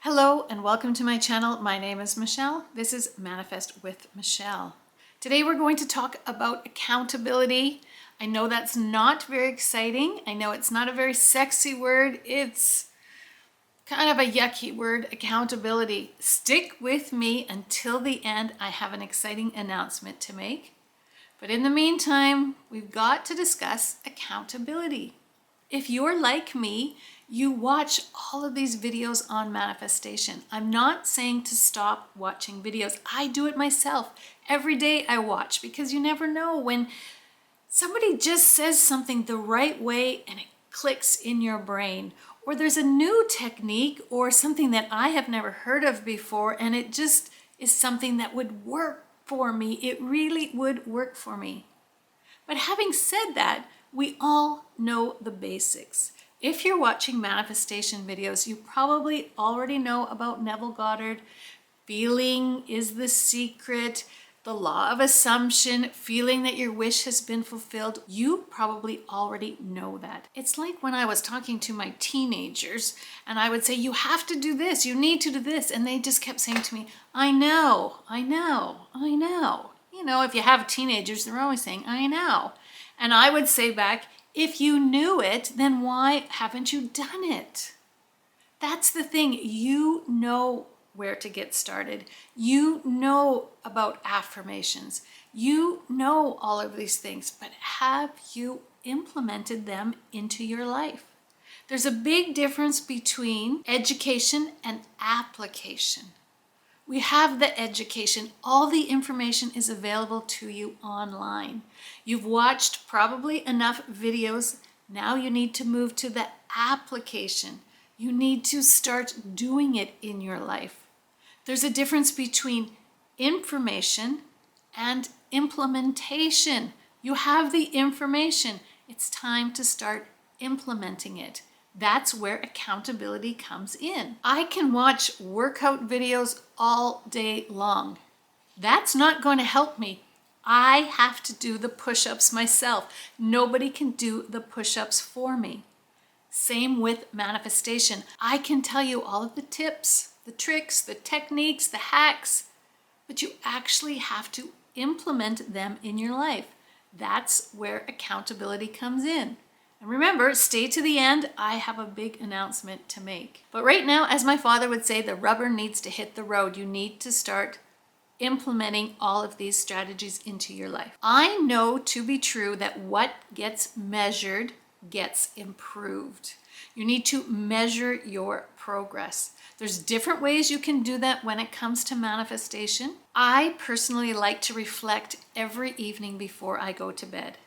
Hello and welcome to my channel. My name is Michelle. This is Manifest with Michelle. Today we're going to talk about accountability. I know that's not very exciting. I know it's not a very sexy word. It's kind of a yucky word, accountability. Stick with me until the end. I have an exciting announcement to make. But in the meantime, we've got to discuss accountability. If you're like me, you watch all of these videos on manifestation. I'm not saying to stop watching videos. I do it myself. Every day I watch because you never know when somebody just says something the right way and it clicks in your brain. Or there's a new technique or something that I have never heard of before and it just is something that would work for me. It really would work for me. But having said that, we all know the basics. If you're watching manifestation videos, you probably already know about Neville Goddard. Feeling is the secret, the law of assumption, feeling that your wish has been fulfilled. You probably already know that. It's like when I was talking to my teenagers and I would say, you have to do this, you need to do this. And they just kept saying to me, I know, I know, I know. You know, if you have teenagers, they're always saying, I know. And I would say back, if you knew it, then why haven't you done it? That's the thing. You know where to get started. You know about affirmations. You know all of these things, but have you implemented them into your life? There's a big difference between education and application. We have the education. All the information is available to you online. You've watched probably enough videos. Now you need to move to the application. You need to start doing it in your life. There's a difference between information and implementation. You have the information. It's time to start implementing it. That's where accountability comes in. I can watch workout videos all day long. That's not going to help me. I have to do the push-ups myself. Nobody can do the push-ups for me. Same with manifestation. I can tell you all of the tips, the tricks, the techniques, the hacks, but you actually have to implement them in your life. That's where accountability comes in. And remember, stay to the end. I have a big announcement to make. But right now, as my father would say, the rubber needs to hit the road. You need to start implementing all of these strategies into your life. I know to be true that what gets measured gets improved. You need to measure your progress. There's different ways you can do that when it comes to manifestation. I personally like to reflect every evening before I go to bed.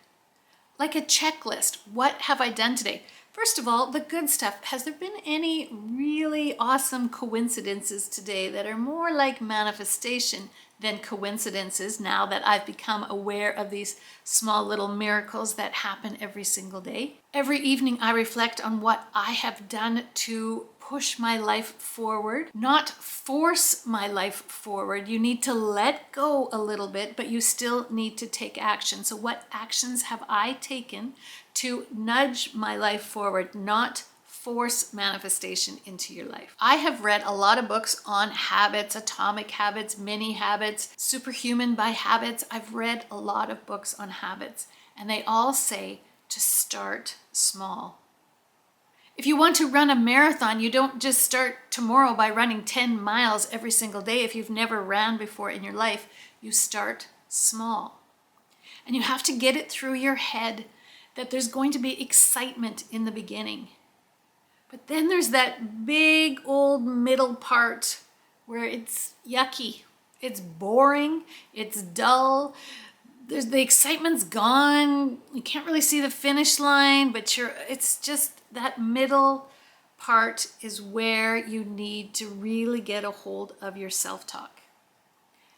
Like a checklist. What have I done today? First of all, the good stuff. Has there been any really awesome coincidences today that are more like manifestation than coincidences now that I've become aware of these small little miracles that happen every single day? Every evening I reflect on what I have done to push my life forward, not force my life forward. You need to let go a little bit, but you still need to take action. So what actions have I taken to nudge my life forward, not force manifestation into your life? I have read a lot of books on habits, atomic habits, mini habits, superhuman by habits. I've read a lot of books on habits, and they all say to start small. If you want to run a marathon, you don't just start tomorrow by running 10 miles every single day. If you've never ran before in your life, you start small. And you have to get it through your head that there's going to be excitement in the beginning. But then there's that big old middle part where it's yucky, it's boring, it's dull. The excitement's gone. You can't really see the finish line, but it's just that middle part is where you need to really get a hold of your self-talk.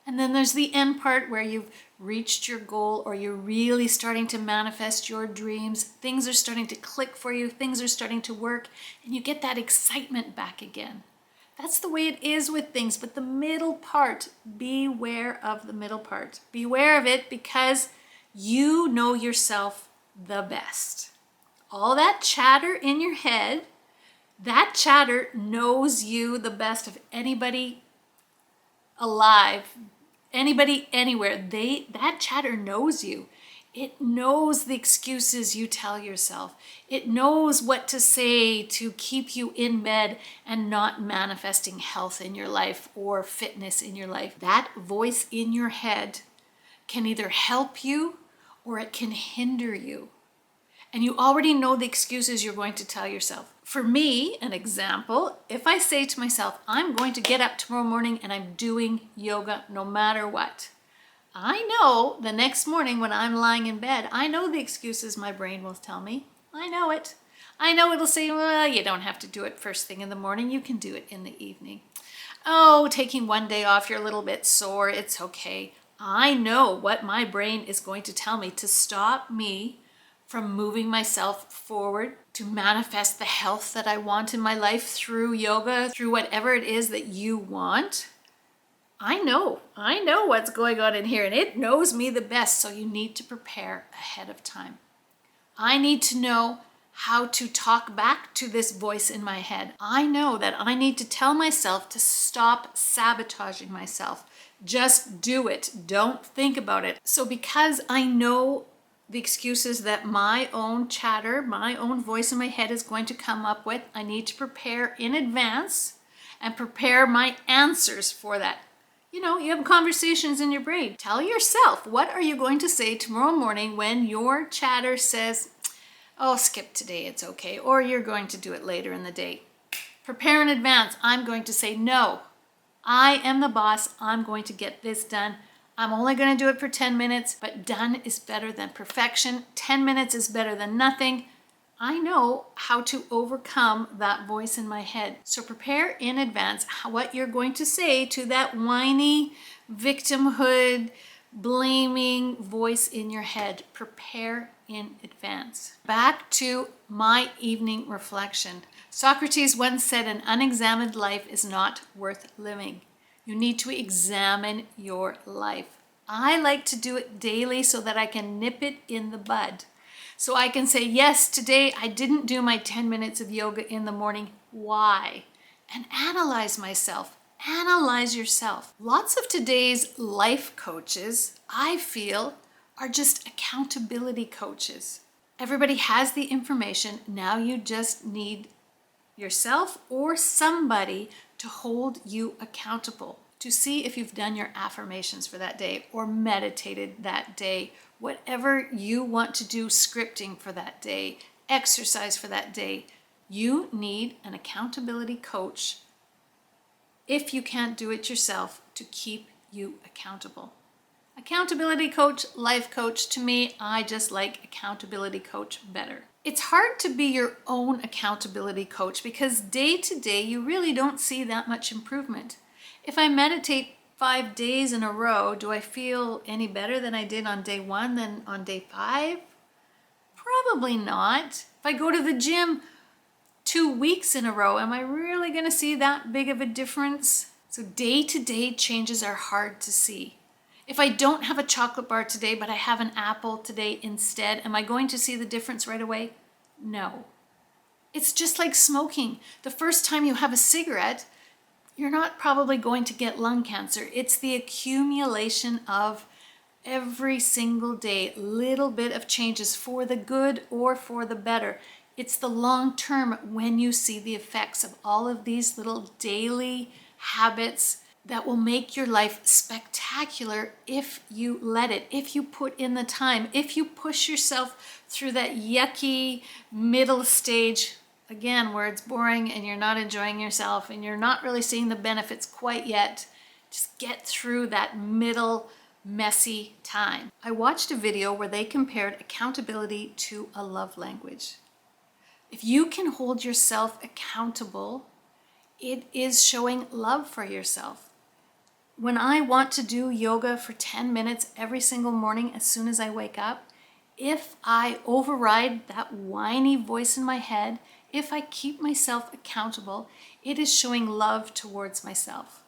And then there's the end part where you've reached your goal or you're really starting to manifest your dreams. Things are starting to click for you. Things are starting to work and you get that excitement back again. That's the way it is with things, but the middle part, beware of the middle part. Beware of it because you know yourself the best. All that chatter in your head That chatter knows you the best of anybody alive, anybody anywhere. That chatter knows you. It knows the excuses you tell yourself. It knows what to say to keep you in bed and not manifesting health in your life or fitness in your life. That voice in your head can either help you or it can hinder you. And you already know the excuses you're going to tell yourself. For me, an example, if I say to myself, I'm going to get up tomorrow morning and I'm doing yoga no matter what, I know the next morning when I'm lying in bed, I know the excuses my brain will tell me. I know it. I know it'll say, well, you don't have to do it first thing in the morning. You can do it in the evening. Oh, taking one day off, you're a little bit sore. It's okay. I know what my brain is going to tell me to stop me from moving myself forward to manifest the health that I want in my life through yoga, through whatever it is that you want. I know what's going on in here and it knows me the best. So you need to prepare ahead of time. I need to know how to talk back to this voice in my head. I know that I need to tell myself to stop sabotaging myself. Just do it. Don't think about it. So because I know the excuses that my own chatter, my own voice in my head is going to come up with, I need to prepare in advance and prepare my answers for that. You know, you have conversations in your brain. Tell yourself, what are you going to say tomorrow morning when your chatter says, oh, skip today, it's okay, or you're going to do it later in the day. Prepare in advance. I'm going to say, no, I am the boss. I'm going to get this done. I'm only going to do it for 10 minutes, but done is better than perfection. 10 minutes is better than nothing. I know how to overcome that voice in my head. So prepare in advance what you're going to say to that whiny, victimhood, blaming voice in your head. Prepare in advance. Back to my evening reflection. Socrates once said, an unexamined life is not worth living. You need to examine your life. I like to do it daily so that I can nip it in the bud. So I can say, yes, today I didn't do my 10 minutes of yoga in the morning. Why? And analyze myself. Analyze yourself. Lots of today's life coaches, I feel, are just accountability coaches. Everybody has the information. Now you just need yourself or somebody to hold you accountable, to see if you've done your affirmations for that day or meditated that day, whatever you want to do, scripting for that day, exercise for that day. You need an accountability coach, if you can't do it yourself, to keep you accountable. Accountability coach, life coach, to me, I just like accountability coach better. It's hard to be your own accountability coach because day to day, you really don't see that much improvement. If I meditate 5 days in a row, do I feel any better than I did on day 1 than on day 5? Probably not. If I go to the gym 2 weeks in a row, am I really going to see that big of a difference? So day to day changes are hard to see. If I don't have a chocolate bar today, but I have an apple today instead, am I going to see the difference right away? No. It's just like smoking. The first time you have a cigarette, you're not probably going to get lung cancer. It's the accumulation of every single day, little bit of changes for the good or for the better. It's the long term when you see the effects of all of these little daily habits that will make your life spectacular if you let it, if you put in the time, if you push yourself through that yucky middle stage, again, where it's boring and you're not enjoying yourself and you're not really seeing the benefits quite yet. Just get through that middle messy time. I watched a video where they compared accountability to a love language. If you can hold yourself accountable, it is showing love for yourself. When I want to do yoga for 10 minutes every single morning as soon as I wake up, if I override that whiny voice in my head, if I keep myself accountable, it is showing love towards myself.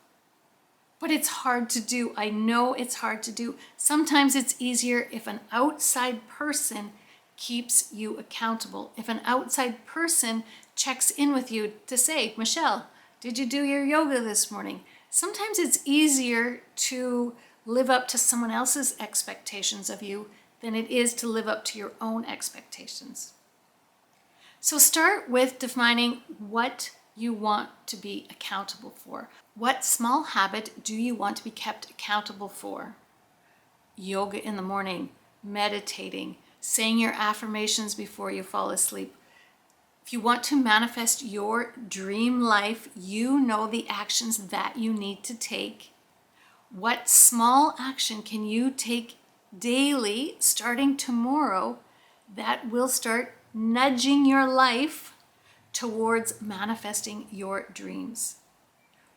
But it's hard to do. I know it's hard to do. Sometimes it's easier if an outside person keeps you accountable. If an outside person checks in with you to say, Michelle, did you do your yoga this morning? Sometimes it's easier to live up to someone else's expectations of you than it is to live up to your own expectations. So start with defining what you want to be accountable for. What small habit do you want to be kept accountable for? Yoga in the morning, meditating, saying your affirmations before you fall asleep. If you want to manifest your dream life, you know the actions that you need to take. What small action can you take daily, starting tomorrow, that will start nudging your life towards manifesting your dreams?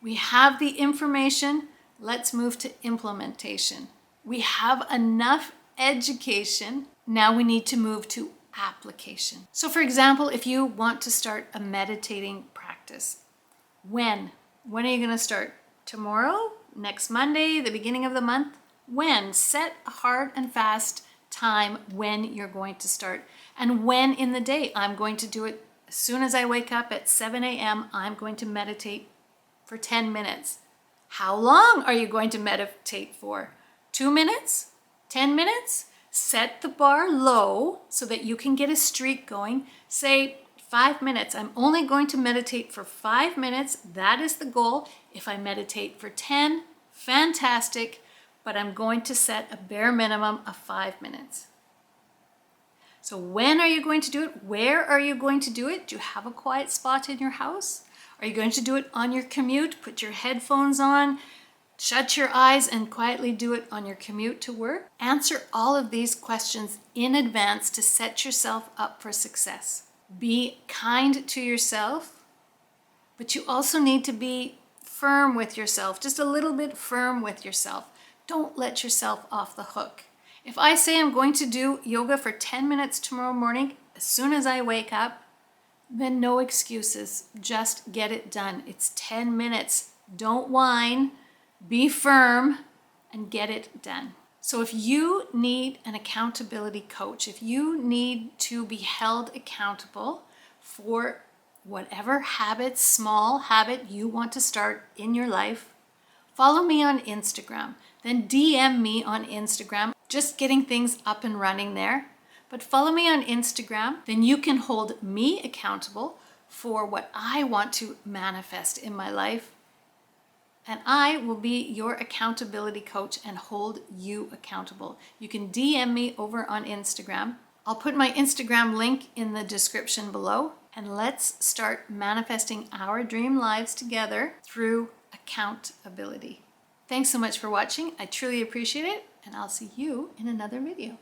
We have the information. Let's move to implementation. We have enough education. Now we need to move to application. So for example, if you want to start a meditating practice, when are you going to start? Tomorrow? Next Monday? The beginning of the month? When? Set a hard and fast time when you're going to start. And when in the day. I'm going to do it as soon as I wake up at 7 a.m. I'm going to meditate for 10 minutes. How long are you going to meditate for? 2 minutes? 10 minutes? Set the bar low so that you can get a streak going. Say 5 minutes. I'm only going to meditate for 5 minutes. That is the goal. If I meditate for 10, fantastic, but I'm going to set a bare minimum of 5 minutes. So when are you going to do it? Where are you going to do it? Do you have a quiet spot in your house? Are you going to do it on your commute? Put your headphones on, shut your eyes, and quietly do it on your commute to work? Answer all of these questions in advance to set yourself up for success. Be kind to yourself, but you also need to be firm with yourself, just a little bit firm with yourself. Don't let yourself off the hook. If I say I'm going to do yoga for 10 minutes tomorrow morning, as soon as I wake up, then no excuses. Just get it done. It's 10 minutes. Don't whine. Be firm and get it done. So if you need an accountability coach, if you need to be held accountable for whatever habit, small habit you want to start in your life, follow me on Instagram. Then DM me on Instagram, just getting things up and running there. But follow me on Instagram, then you can hold me accountable for what I want to manifest in my life. And I will be your accountability coach and hold you accountable. You can DM me over on Instagram. I'll put my Instagram link in the description below. And let's start manifesting our dream lives together through accountability. Thanks so much for watching. I truly appreciate it. And I'll see you in another video.